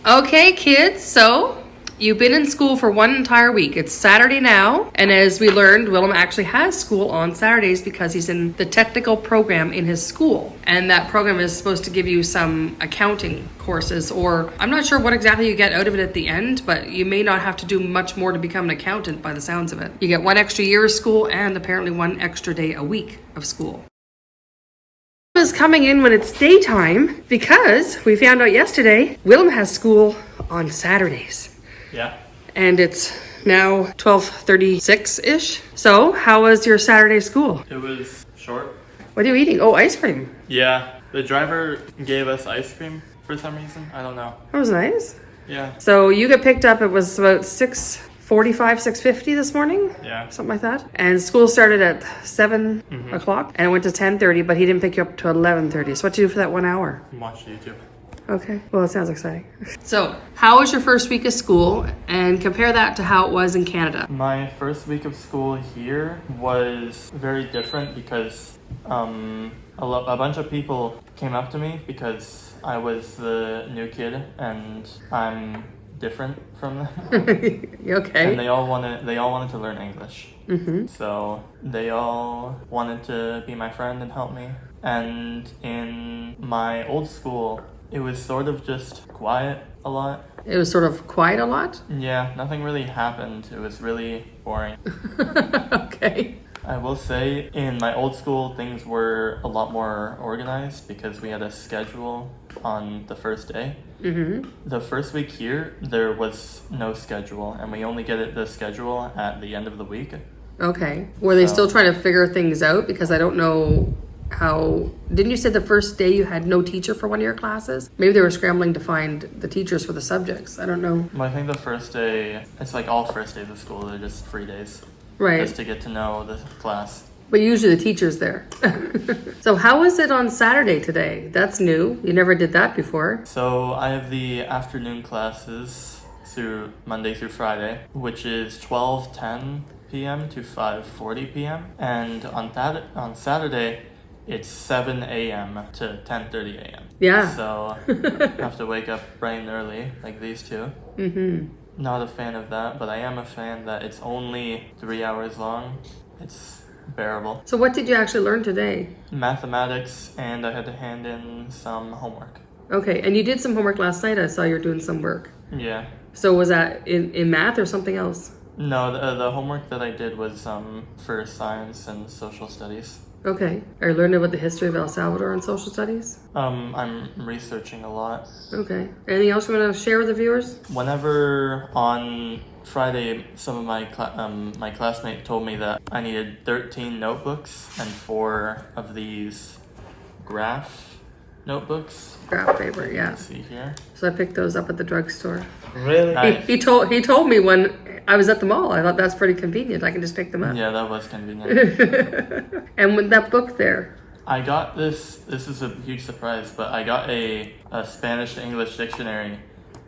Okay, kids, so you've been in school for one entire week. It's Saturday now, and as we learned, Willem actually has school on Saturdays because he's in the technical program in his school. And that program is supposed to give you some accounting courses, or I'm not sure what exactly you get out of it at the end, but you may not have to do much more to become an accountant by the sounds of it. You get 1 extra year of school and apparently 1 extra day a week of school. Is coming in when it's daytime because we found out yesterday Willem has school on Saturdays. Yeah. And it's now 12:36-ish. So how was your Saturday school? It was short. What are you eating? Oh, ice cream. Yeah. The driver gave us ice cream for some reason. I don't know. That was nice. Yeah. So you got picked up, it was about 6:45, 6:50 this morning? Yeah. Something like that. And school started at 7 o'clock and it went to 10:30, but he didn't pick you up to 11:30. So what did you do for that 1 hour? Watch YouTube. Okay, well, it sounds exciting. So, how was your first week of school, and compare that to how it was in Canada? My first week of school here was very different because a bunch of people came up to me because I was the new kid and I'm different from them. Okay. And they all wanted to learn English. So they all wanted to be my friend and help me. And in my old school, it was sort of just quiet a lot. It was sort of quiet a lot? Yeah, nothing really happened. It was really boring. Okay. I will say, in my old school, things were a lot more organized because we had a schedule on the first day. The first week here, there was no schedule, and we only get the schedule at the end of the week. Okay. Were they still trying to figure things out? Because I don't know how... Didn't you say the first day you had no teacher for one of your classes? Maybe they were scrambling to find the teachers for the subjects. I don't know. Well, I think the first day, it's like all first days of school, they're just free days. Right. Just to get to know the class. But usually the teacher's there. So how was it on Saturday today? That's new. You never did that before. So I have the afternoon classes through Monday through Friday, which is 12:10 p.m. to 5:40 p.m. And on Saturday, it's 7 a.m. to 10:30 a.m. Yeah. So I have to wake up bright and early, like these two. Not a fan of that, but I am a fan that it's only 3 hours long. It's bearable. So what did you actually learn today? Mathematics, and I had to hand in some homework. Okay, and you did some homework last night. I saw you were doing some work. Yeah. So was that in math or something else? No, the homework that I did was for science and social studies. Okay. Are you learning about the history of El Salvador and social studies? I'm researching a lot. Okay. Anything else you want to share with the viewers? Whenever on Friday, some of my classmates told me that I needed 13 notebooks and 4 of these graph notebooks. Graph paper, yeah. Let's see here. So I picked those up at the drugstore. Really? Nice. He told me when I was at the mall. I thought that's pretty convenient. I can just pick them up. Yeah, that was convenient. And with that book there. I got this is a huge surprise, but I got a Spanish to English dictionary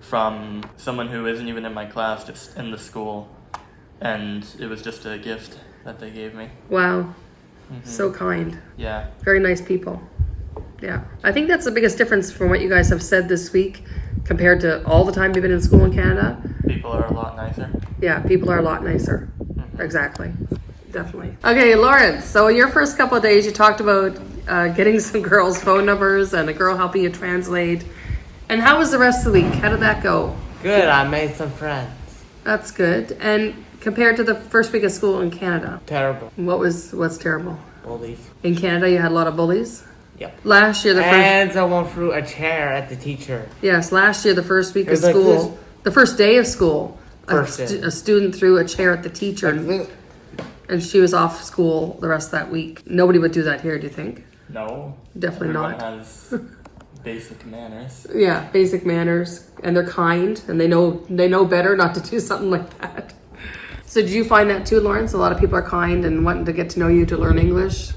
from someone who isn't even in my class, just in the school. And it was just a gift that they gave me. Wow. So kind. Yeah. Very nice people. Yeah. I think that's the biggest difference from what you guys have said this week compared to all the time you've been in school in Canada. People are a lot nicer. Yeah, people are a lot nicer. Exactly. Definitely. Okay, Lawrence, so in your first couple of days, you talked about getting some girls' phone numbers and a girl helping you translate. And how was the rest of the week? How did that go? Good, I made some friends. That's good. And compared to the first week of school in Canada, Terrible. what's terrible? Bullies. In Canada, you had a lot of bullies? Yep. Last year, And someone threw a chair at the teacher. last year, the first week of was like school, the first day of school, First day. a student threw a chair at the teacher and she was off school the rest of that week. Nobody would do that here, do you think? No. Definitely Everyone not. has basic manners. Yeah, basic manners, and they're kind, and they know better not to do something like that. So did you find that too, Lawrence? A lot of people are kind and wanting to get to know you to learn English.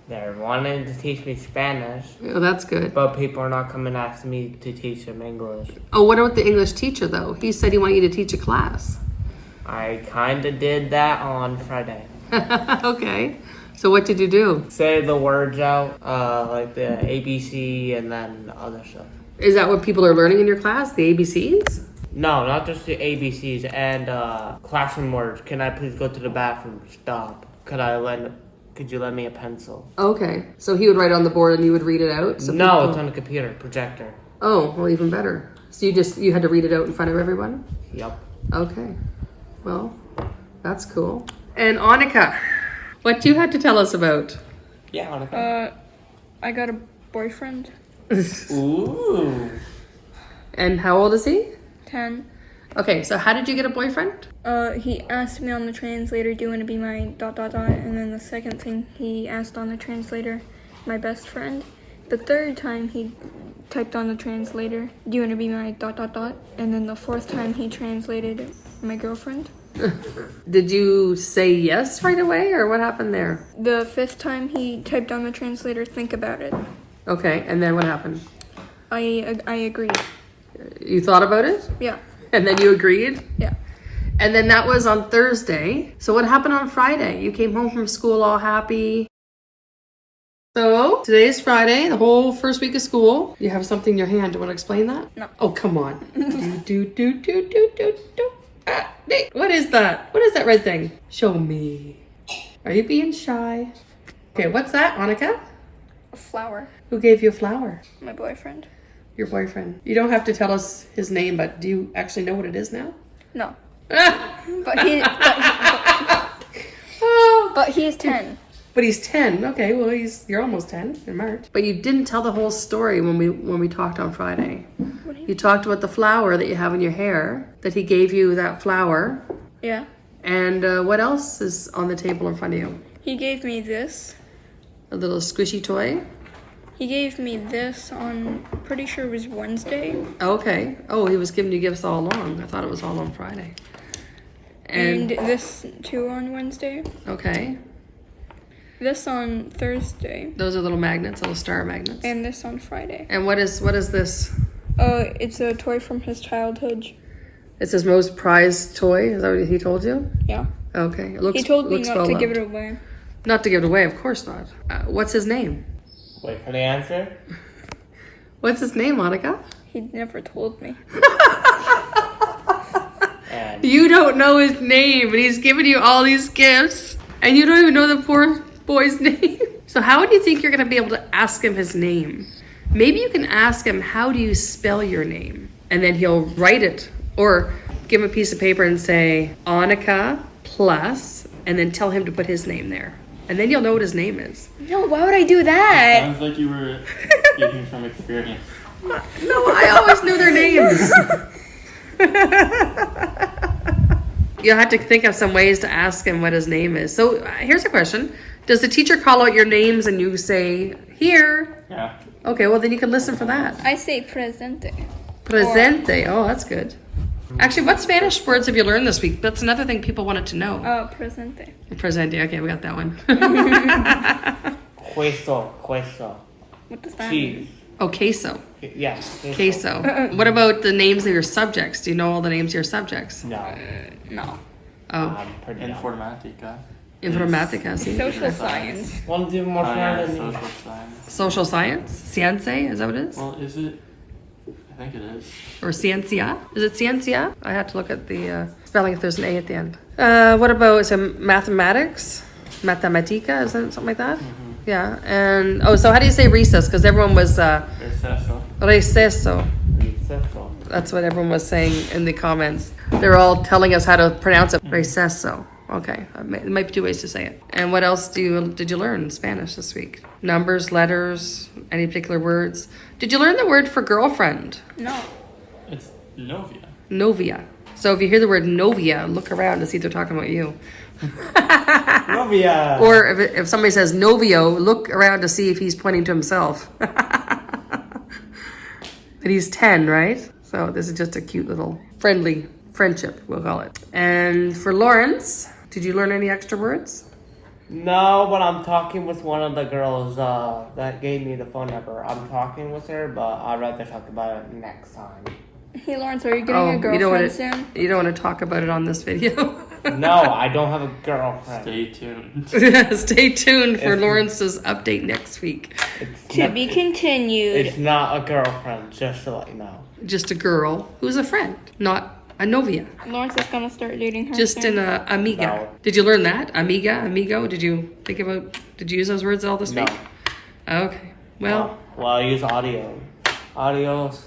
They're wanting to teach me Spanish, Oh, that's good. but people are not coming to ask me to teach them English. Oh, what about the English teacher, though? He said he wanted you to teach a class. I kind of did that on Friday. Okay. So what did you do? Say the words out, like the ABC and then other stuff. Is that what people are learning in your class? The ABCs? No, not just the ABCs and classroom words. Can I please go to the bathroom? Stop. Could you lend me a pencil? Okay. So he would write on the board and you would read it out? So No, people- it's on the computer, projector. Oh, well, even better. So you had to read it out in front of everyone? Yep. Okay. Well, that's cool. And Anneke, what you had to tell us about? Yeah, Anneke. I got a boyfriend. Ooh. And how old is he? 10. Okay, so how did you get a boyfriend? He asked me on the translator, do you want to be my ... And then the second thing he asked on the translator, my best friend. The third time he typed on the translator, do you want to be my ... And then the fourth time he translated my girlfriend. Did you say yes right away, or what happened there? The fifth time he typed on the translator, think about it. Okay, and then what happened? I agreed. You thought about it? Yeah. And then you agreed? Yeah. And then that was on Thursday. So what happened on Friday? You came home from school all happy. So today is Friday, the whole first week of school. You have something in your hand. Do you want to explain that? No. Oh, come on. Ah, Nate, what is that? What is that red thing? Show me. Are you being shy? Okay, what's that, Anneke? A flower. Who gave you a flower? My boyfriend. Your boyfriend. You don't have to tell us his name, but do you actually know what it is now? No. Ah! Oh. But he is 10. But he's 10. Okay, well you're almost 10 in March. But you didn't tell the whole story when we talked on Friday. What do you You talked about the flower that you have in your hair, that he gave you that flower. Yeah. And what else is on the table in front of you? He gave me this. A little squishy toy? He gave me this on, pretty sure it was Wednesday. Okay. Oh, he was giving you gifts all along. I thought it was all on Friday. And this too on Wednesday. Okay. This on Thursday. Those are little magnets, little star magnets. And this on Friday. And what is this? It's a toy from his childhood. It's his most prized toy? Is that what he told you? Yeah. Okay. It looks, He told me looks not well to give it loved. away. Not to give it away, of course not. What's his name? Wait for the answer. What's his name, Anneke? He never told me. And You don't know his name, and he's giving you all these gifts, and you don't even know the poor boy's name. So how do you think you're going to be able to ask him his name? Maybe you can ask him, how do you spell your name? And then he'll write it, or give him a piece of paper and say, Anneke plus, and then tell him to put his name there. And then you'll know what his name is. No, why would I do that? Sounds like you were speaking from experience. No, I always knew their names. You'll have to think of some ways to ask him what his name is. So here's a question. Does the teacher call out your names and you say, here? Yeah. Okay, well then you can listen for that. I say presente. Presente. Oh, that's good. Actually, what Spanish words have you learned this week? That's another thing people wanted to know. Presente. Presente. Okay, we got that one. queso. What does that Cheese. mean? Oh, queso. Yes. Queso. What about the names of your subjects? Do you know all the names of your subjects? No. No. Oh, Pretty no. Informatica. informatica. See? Social science. Want to do more Yeah, fun than me? social science. Social science? Ciencia? Is that what it is? Well, is it? I think it is. Or ciencia? Is it ciencia? I had to look at the spelling if there's an A at the end. What about mathematics? Mathematica? Is that something like that? Mm-hmm. Yeah. And, so how do you say recess? Because everyone was Receso. receso. Receso. That's what everyone was saying in the comments. They were all telling us how to pronounce it. Receso. Okay. There might be two ways to say it. And what else did you learn in Spanish this week? Numbers, letters, any particular words? Did you learn the word for girlfriend? No. It's Novia. Novia. So if you hear the word novia, look around to see if they're talking about you. Novia. Or if somebody says novio, look around to see if he's pointing to himself. But he's 10, right? So this is just a cute little friendly friendship, we'll call it. And for Lawrence, did you learn any extra words? No, but I'm talking with one of the girls that gave me the phone number. I'm talking with her, but I'd rather talk about it next time. Hey Lawrence, are you getting a girlfriend soon? You don't want to talk about it on this video. No, I don't have a girlfriend. Stay tuned. Stay tuned for If- Lawrence's update next week. It's To not- be continued. It's not a girlfriend, just to let you know. Just a girl who's a friend, not a novia. Lawrence is gonna start dating her. Just soon. an amiga. No. Did you learn that? Amiga, amigo? Did you use those words all this No. week? Okay. Well, Well, I use audio. Adios.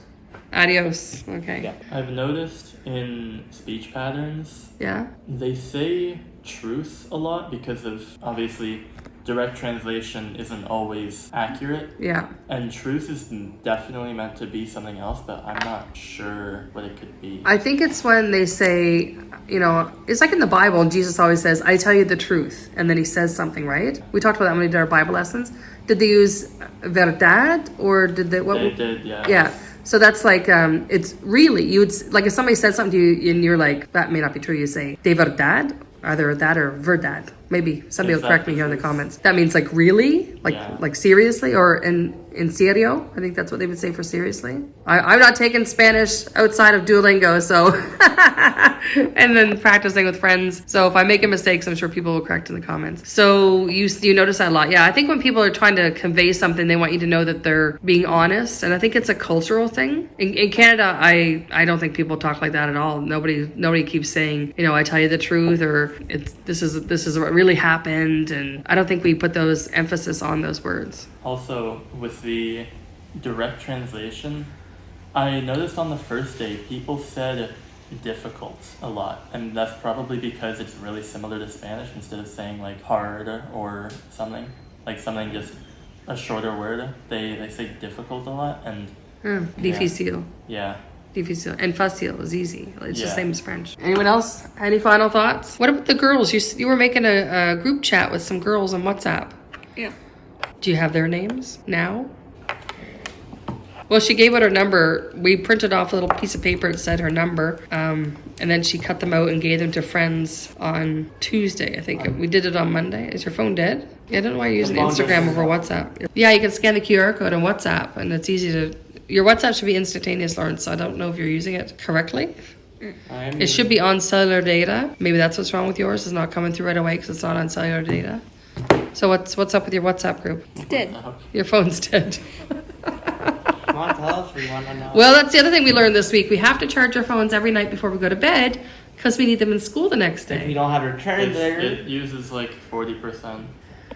adios. Okay. Yeah. I've noticed in speech patterns, Yeah? they say truth a lot because of obviously direct translation isn't always accurate. Yeah. And truth is definitely meant to be something else, but I'm not sure what it could be. I think it's when they say, it's like in the Bible, and Jesus always says, I tell you the truth. And then he says something, right? We talked about that when we did our Bible lessons. Did they use verdad or did they, They did, yeah. Yeah. So that's like, it's really, like if somebody said something to you and you're like, that may not be true, you say, de verdad, either that or verdad. Maybe somebody will correct me here in the comments. That means like really, like seriously, or in serio. I think that's what they would say for seriously. I'm not taking Spanish outside of Duolingo, so and then practicing with friends. So if I make a mistake, I'm sure people will correct in the comments. So you notice that a lot. Yeah, I think when people are trying to convey something, they want you to know that they're being honest, and I think it's a cultural thing. In Canada, I don't think people talk like that at all. Nobody keeps saying, I tell you the truth, or this is what really happened, and I don't think we put those emphasis on those words. Also, with the direct translation, I noticed on the first day people said difficult a lot, and that's probably because it's really similar to Spanish. Instead of saying like hard or something, like something just a shorter word, they say difficult a lot, and Difícil. yeah. Difícil. And fácil is easy. It's the Yeah. same as French. Anyone else? Any final thoughts? What about the girls? You were making a group chat with some girls on WhatsApp. Yeah. Do you have their names now? Well, she gave out her number. We printed off a little piece of paper that said her number. And then she cut them out and gave them to friends on Tuesday. I think we did it on Monday. Is your phone dead? Yeah, I don't know why you're using Instagram over WhatsApp. Yeah, you can scan the QR code on WhatsApp, and it's easy to... Your WhatsApp should be instantaneous, Lawrence, so I don't know if you're using it correctly. It should be on cellular data. Maybe that's what's wrong with yours. It's not coming through right away because it's not on cellular data. So what's up with your WhatsApp group? It's dead. Your phone's dead. Come on, tell us. We want to know. Well, that's the other thing we learned this week. We have to charge our phones every night before we go to bed because we need them in school the next If you day. don't have return there. It uses like 40%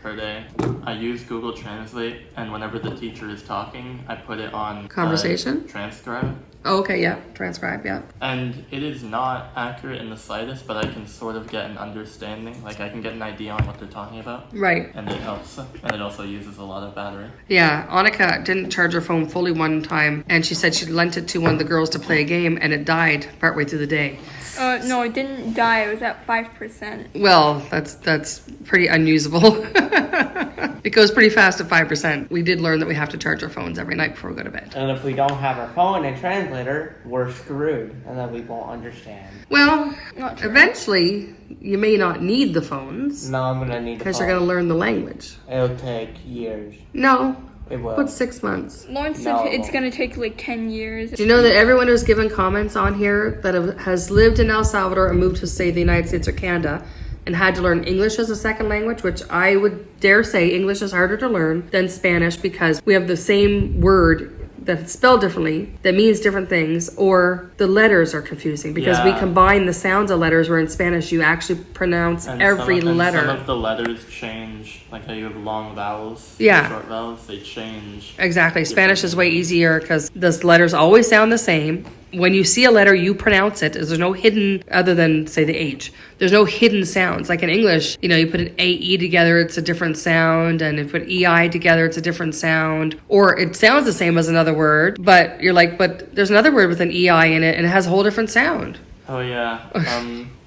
per day. I use Google Translate, and whenever the teacher is talking, I put it on Conversation? transcribe. Oh, okay, yeah. Transcribe, yeah. And it is not accurate in the slightest, but I can sort of get an understanding. Like I can get an idea on what they're talking about, Right. and it helps. And it also uses a lot of battery. Yeah, Anneke didn't charge her phone fully one time, and she said she lent it to one of the girls to play a game, and it died partway through the day. No, it didn't die. It was at 5%. Well, that's pretty unusable. It goes pretty fast at 5%. We did learn that we have to charge our phones every night before we go to bed. And if we don't have our phone and translator, we're screwed, and then we won't understand. Well, Not true. eventually, you may not need the phones No, I'm gonna need the because phone. you're going to learn the language. It'll take years. No, It will. what's 6 months? Lawrence No, said it it's won't. gonna take like 10 years. Do you know that everyone who's given comments on here that has lived in El Salvador and moved to, say, the United States or Canada and had to learn English as a second language, which I would dare say English is harder to learn than Spanish because we have the same word that's spelled differently, that means different things, or the letters are confusing because we Yeah. combine the sounds of letters, where in Spanish you actually pronounce every letter. Some of the letters change, like how you have long vowels, Yeah. short vowels, they change. Exactly. Spanish is way easier because the letters always sound the same. When you see a letter, you pronounce it. There's no hidden, other than, say, the H. There's no hidden sounds. Like in English, you put an A-E together, it's a different sound. And if you put E-I together, it's a different sound. Or it sounds the same as another word, but you're like, but there's another word with an E-I in it, and it has a whole different sound. Oh yeah.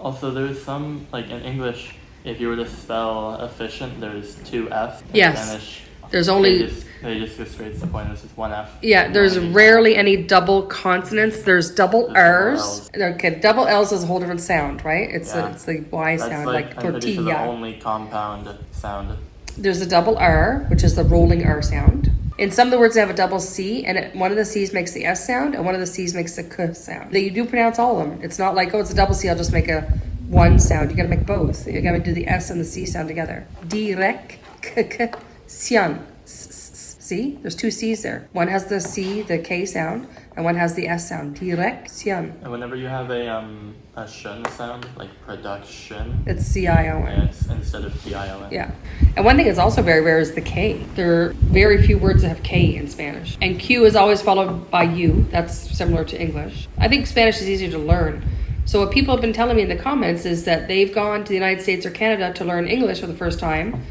Also, there's some, like in English, if you were to spell efficient, there's 2 F's. In Yes. Spanish, There's only... they just go straight to the point. There's just 1 F. Yeah, there's rarely any double consonants. There's double R's. Okay, double L's is a whole different sound, right? It's Yeah. it's the Y That's sound, like I'm pretty sure the tortilla. only compound sound. There's a double R, which is the rolling R sound. In some of the words, they have a double C, and one of the C's makes the S sound, and one of the C's makes the K sound. You do pronounce all of them. It's not like, oh, it's a double C, I'll just make a one sound. You gotta make both. You gotta do the S and the C sound together. Direction. See? There's two C's there. One has the C, the K sound, and one has the S sound. Direction. And whenever you have a shun sound, like production, It's C-I-O-N. it's instead of T-I-O-N. Yeah. And one thing that's also very rare is the K. There are very few words that have K in Spanish. And Q is always followed by U. That's similar to English. I think Spanish is easier to learn. So what people have been telling me in the comments is that they've gone to the United States or Canada to learn English for the first time,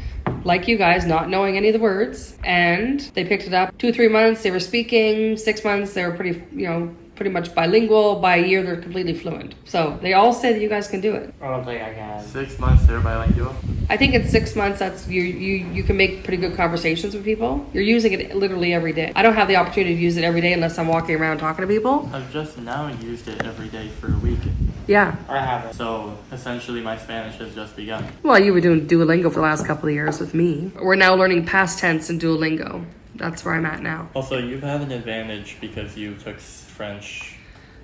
like you guys, not knowing any of the words, and they picked it up 2-3 months. They were speaking 6 months. They were pretty much bilingual. By a year, they're completely fluent. So they all say that you guys can do it. I don't think I can. 6 months they're bilingual. I think in 6 months, that's you can make pretty good conversations with people. You're using it literally every day. I don't have the opportunity to use it every day unless I'm walking around talking to people. I've just now used it every day for a week. Yeah. I haven't. So essentially my Spanish has just begun. Well, you were doing Duolingo for the last couple of years with me. We're now learning past tense in Duolingo. That's where I'm at now. Also, you have an advantage because you took French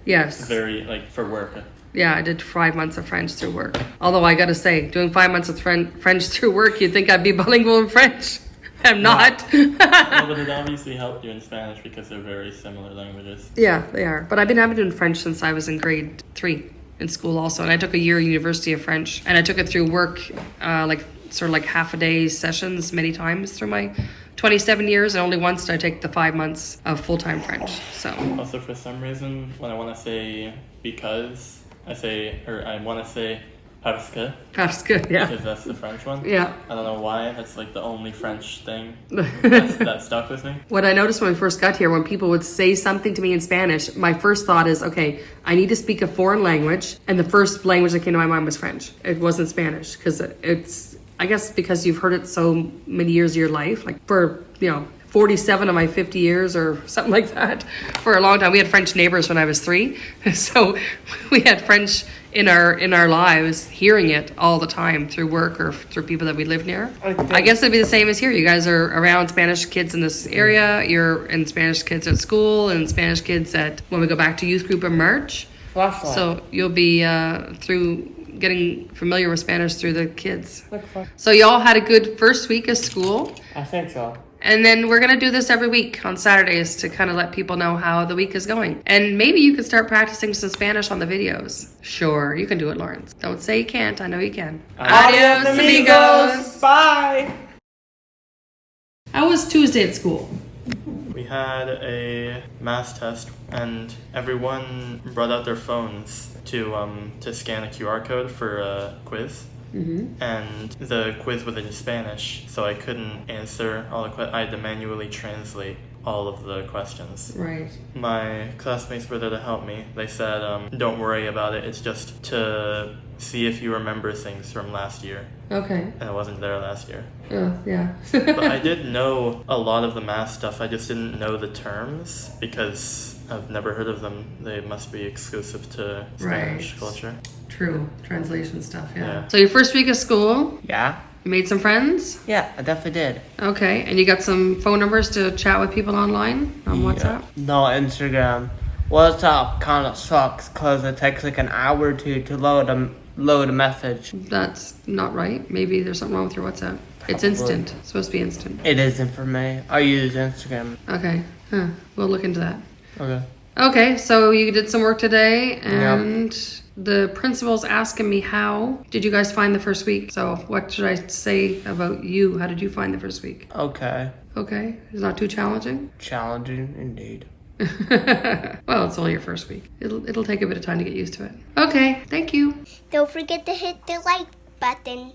Yes. for work. Yeah, I did 5 months of French through work. Although I gotta say, doing 5 months of French through work, you'd think I'd be bilingual in French. I'm not. No, but it obviously helped you in Spanish because they're very similar languages. Yeah, they are. But I've been doing French since I was in grade 3 in school also. And I took a year University of French. And I took it through work, like half a day sessions many times through my 27 years. And only once did I take the 5 months of full-time French. So. Also, for some reason, when I want to say because, I want to say parce que. That's good, yeah. Because that's the French one. Yeah. I don't know why. That's like the only French thing that stuck with me. What I noticed when we first got here, when people would say something to me in Spanish, my first thought is, okay, I need to speak a foreign language. And the first language that came to my mind was French. It wasn't Spanish because it's, I guess because you've heard it so many years of your life, like for, 47 of my 50 years or something like that for a long time. We had French neighbors when I was 3. So we had French in our lives, hearing it all the time through work or through people that we live near. I guess it'd be the same as here. You guys are around Spanish kids in this area. You're in Spanish kids at school and Spanish kids when we go back to youth group in March. Flashlight. So you'll be through getting familiar with Spanish through the kids. So y'all had a good first week of school. I think so. And then we're going to do this every week on Saturdays to kind of let people know how the week is going. And maybe you can start practicing some Spanish on the videos. Sure, you can do it, Lawrence. Don't say you can't. I know you can. Adios, amigos. Bye. How was Tuesday at school? We had a math test, and everyone brought out their phones to scan a QR code for a quiz. Mm-hmm. And the quiz was in Spanish, so I couldn't answer all the questions. I had to manually translate all of the questions. Right. My classmates were there to help me. They said, don't worry about it. It's just to see if you remember things from last year. Okay. And I wasn't there last year. Oh, yeah. But I did know a lot of the math stuff. I just didn't know the terms because I've never heard of them. They must be exclusive to Spanish culture. True. Translation stuff, Yeah. So your first week of school, Yeah. you made some friends? Yeah, I definitely did. Okay. And you got some phone numbers to chat with people online on WhatsApp? No, Instagram. WhatsApp kind of sucks because it takes like an hour or two to load a message. That's not right. Maybe there's something wrong with your WhatsApp. It's instant. It's supposed to be instant. It isn't for me. I use Instagram. Okay. We'll look into that. Okay. Okay, so you did some work today, and the principal's asking me how did you guys find the first week? So what should I say about you? How did you find the first week? Okay. Okay, it's not too challenging? Challenging indeed. Well, it's only your first week. It'll take a bit of time to get used to it. Okay, thank you. Don't forget to hit the like button.